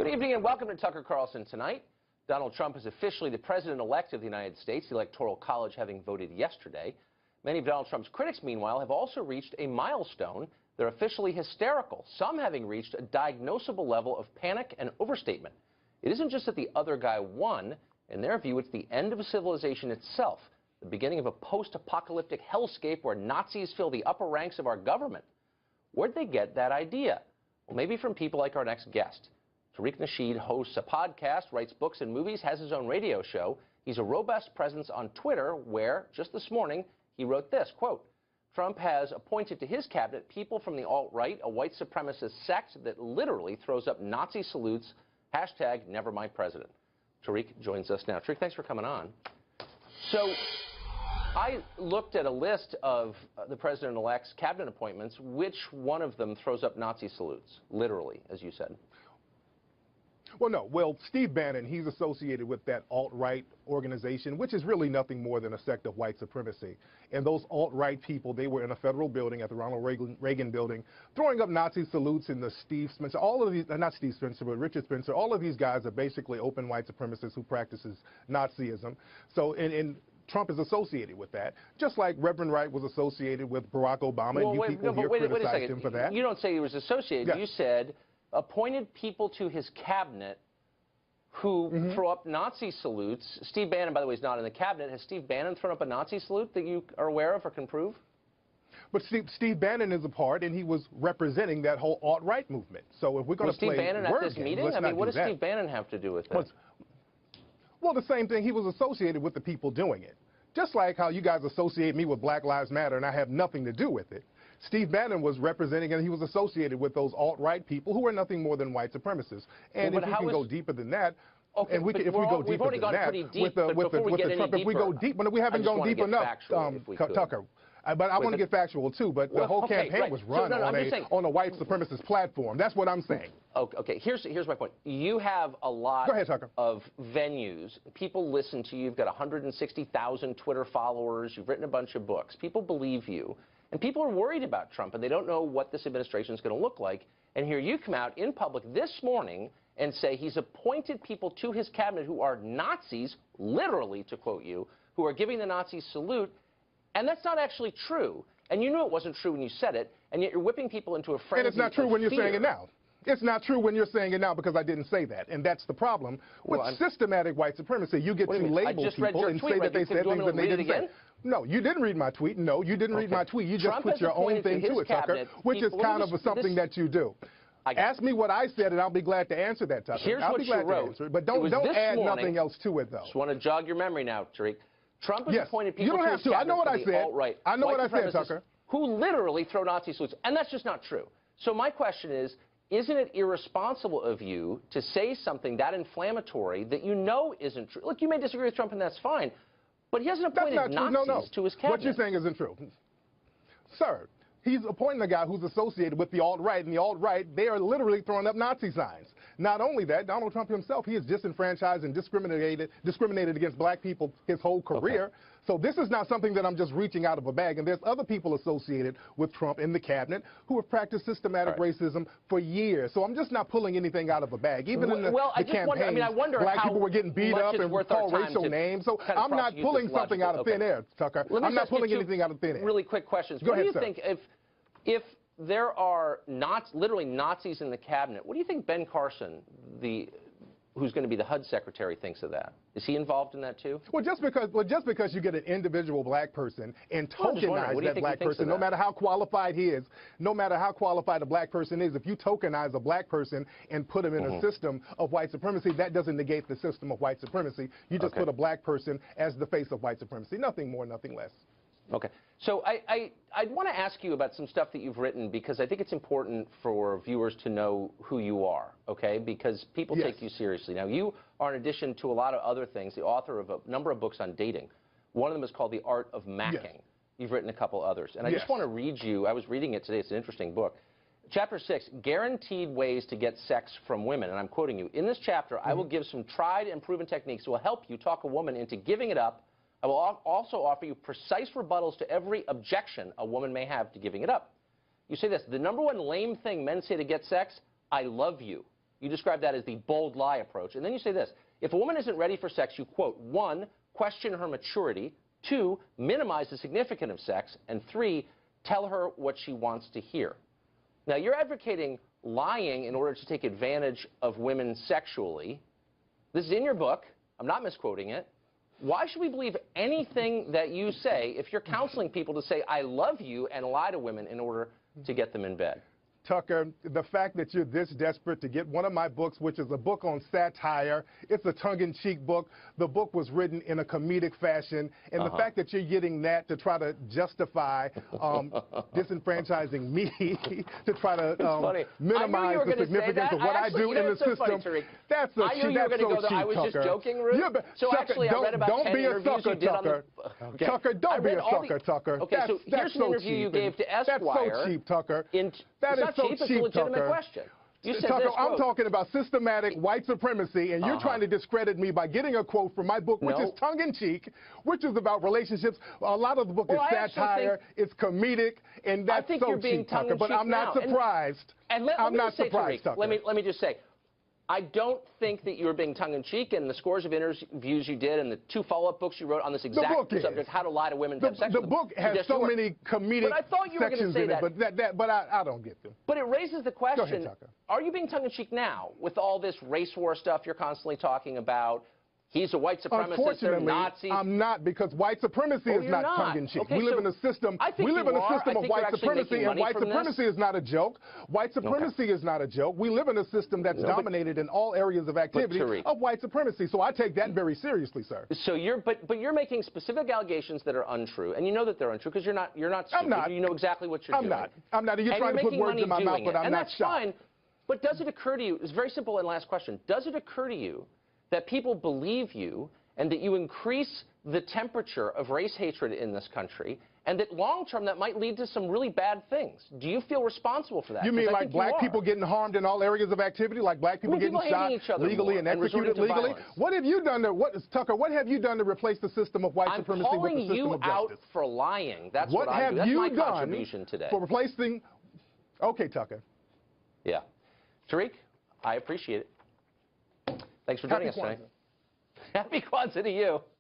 Good evening and welcome to Tucker Carlson Tonight. Donald Trump is officially the president-elect of the United States, the Electoral College having voted yesterday. Many of Donald Trump's critics, meanwhile, have also reached a milestone. They're officially hysterical, some having reached a diagnosable level of panic and overstatement. It isn't just that the other guy won. In their view, it's the end of civilization itself, the beginning of a post-apocalyptic hellscape where Nazis fill the upper ranks of our government. Where'd they get that idea? Well, maybe from people like our next guest. Tariq Nasheed hosts a podcast, writes books and movies, has his own radio show. He's a robust presence on Twitter where, just this morning, he wrote this, quote, Trump has appointed to his cabinet people from the alt-right, a white supremacist sect that literally throws up Nazi salutes, hashtag never my president. Tariq joins us now. Tariq, thanks for coming on. So I looked at a list of the president-elect's cabinet appointments. Which one of them throws up Nazi salutes, literally, as you said? Well, no. Well, Steve Bannon, he's associated with that alt-right organization, which is really nothing more than a sect of white supremacy. And those alt-right people, they were in a federal building at the Ronald Reagan building, throwing up Nazi salutes in the Steve Spencer, all of these, not Steve Spencer, but Richard Spencer, all of these guys are basically open white supremacists who practices Nazism. So, and Trump is associated with that, just like Reverend Wright was associated with Barack Obama, and you people here criticized him for that. You don't say he was associated. Yeah. You said appointed people to his cabinet who throw up Nazi salutes. Steve Bannon, by the way, is not in the cabinet. Has Steve Bannon thrown up a Nazi salute that you are aware of or can prove? But Steve Bannon is a part, and he was representing that whole alt-right movement. So if we're going to play Steve Bannon at this meeting? I mean, what does Steve Bannon have to do with it? Well, the same thing. He was associated with the people doing it. Just like how you guys associate me with Black Lives Matter, and I have nothing to do with it. Steve Bannon was representing, and he was associated with those alt-right people who are nothing more than white supremacists. And if we can go deeper than that, okay, and if we go deeper than that, with Trump, if we go deep, but we haven't gone deep enough, Tucker. But I want to get factual too. But the whole campaign was run on a white supremacist platform. That's what I'm saying. Okay. Here's my point. You have a lot of venues. People listen to you. You've got 160,000 Twitter followers. You've written a bunch of books. People believe you. And people are worried about Trump, and they don't know what this administration is going to look like. And here you come out in public this morning and say he's appointed people to his cabinet who are Nazis, literally, to quote you, who are giving the Nazi salute. And that's not actually true. And you knew it wasn't true when you said it, and yet you're whipping people into a frenzy. And it's not true when you're fear. saying it now. It's not true when you're saying it now because I didn't say that. And that's the problem with systematic white supremacy. You get to label people and say that they said things that they didn't say. No, you didn't read my tweet. No, you didn't read my tweet. You just put your own thing to it, Tucker, which is kind of something that you do. Ask me what I said, and I'll be glad to answer that, Tucker. Here's what you wrote. But don't add nothing else to it, though. Just want to jog your memory now, Tariq. Trump has appointed people you don't have to. I know what I said. I know what I said, Tucker. Who literally throw Nazi salutes, and that's just not true. So my question is, isn't it irresponsible of you to say something that inflammatory that you know isn't true? Look, you may disagree with Trump, and that's fine, but he hasn't appointed Nazis to his cabinet. What you're saying isn't true. Sir, he's appointing a guy who's associated with the alt-right, and the alt-right, they are literally throwing up Nazi signs. Not only that, Donald Trump himself, he is disenfranchised and discriminated against black people his whole career. Okay. So this is not something that I'm just reaching out of a bag. And there's other people associated with Trump in the cabinet who have practiced systematic racism for years. So I'm just not pulling anything out of a bag. Even in the campaign, black people were getting beat up and called racial names. So I'm not pulling something out of thin air, Tucker. I'm not pulling anything out of thin air. Really quick questions. What do you think if there are literally Nazis in the cabinet, what do you think Ben Carlson, who's going to be the HUD secretary, thinks of that? Is he involved in that too? Well, just because you get an individual black person and tokenize that black person, no matter how qualified he is, no matter how qualified a black person is, if you tokenize a black person and put him in a system of white supremacy, that doesn't negate the system of white supremacy. You just put a black person as the face of white supremacy. Nothing more, nothing less. Okay. So I want to ask you about some stuff that you've written because I think it's important for viewers to know who you are, okay? Because people take you seriously. Now, you are, in addition to a lot of other things, the author of a number of books on dating. One of them is called The Art of Macking. You've written a couple others. And I just want to read you, I was reading it today, it's an interesting book. Chapter 6, Guaranteed Ways to Get Sex from Women. And I'm quoting you. In this chapter, I will give some tried and proven techniques that will help you talk a woman into giving it up. I will also offer you precise rebuttals to every objection a woman may have to giving it up. You say this, the #1 lame thing men say to get sex, I love you. You describe that as the bold lie approach. And then you say this: if a woman isn't ready for sex, you quote, 1, question her maturity, 2, minimize the significance of sex, and 3, tell her what she wants to hear. Now, you're advocating lying in order to take advantage of women sexually. This is in your book. I'm not misquoting it. Why should we believe anything that you say if you're counseling people to say, I love you, and lie to women in order to get them in bed? Tucker, the fact that you're this desperate to get one of my books, which is a book on satire, it's a tongue-in-cheek book. The book was written in a comedic fashion, and the fact that you're getting that to try to justify disenfranchising me, to try to minimize the significance of what I do in the system, that's so cheap, Tucker. I was just joking, Ruth. So actually, I read about 10 interviews you did on the... Okay. Tucker, don't be a sucker, Tucker. Okay, so here's an interview you gave to Esquire. That's so cheap, Tucker. That is so cheap, it's a legitimate question. You said Tucker, this, I'm talking about systematic white supremacy, and you're trying to discredit me by getting a quote from my book, which is tongue-in-cheek, which is about relationships. A lot of the book is satire, it's comedic, and that's so cheap, Tucker. But I'm not surprised. I'm not surprised, Tucker. Let me just say, I don't think that you're being tongue-in-cheek, and the scores of interviews you did and the 2 follow-up books you wrote on this exact subject, how to lie to women and have sex with them. The book has so many comedic sections in it, but I don't get them. But it raises the question, go ahead, Tucker. Are you being tongue-in-cheek now with all this race war stuff you're constantly talking about? He's a white supremacist, they're Nazis. I'm not, because white supremacy is not tongue-in-cheek. Okay, we live in a system. We live in a system of white supremacy, and white supremacy is not a joke. White supremacy is not a joke. We live in a system that's dominated in all areas of activity of white supremacy. So I take that very seriously, sir. So but you're making specific allegations that are untrue, and you know that they're untrue because you're not stupid. I'm not. You know exactly what you're doing. I'm not. You're trying to put words in my mouth, but I'm not shocked. And that's fine. But does it occur to you? It's very simple. And last question: does it occur to you that people believe you, and that you increase the temperature of race hatred in this country, and that long-term that might lead to some really bad things? Do you feel responsible for that? You mean like black people getting harmed in all areas of activity, like black people getting shot legally and executed legally? What have you done to, Tucker, what have you done to replace the system of white supremacy with the system of justice? I'm calling you out for lying. That's what I do. That's my contribution today. For replacing... Okay, Tucker. Yeah. Tariq, I appreciate it. Thanks for joining us tonight. Happy Kwanzaa to you.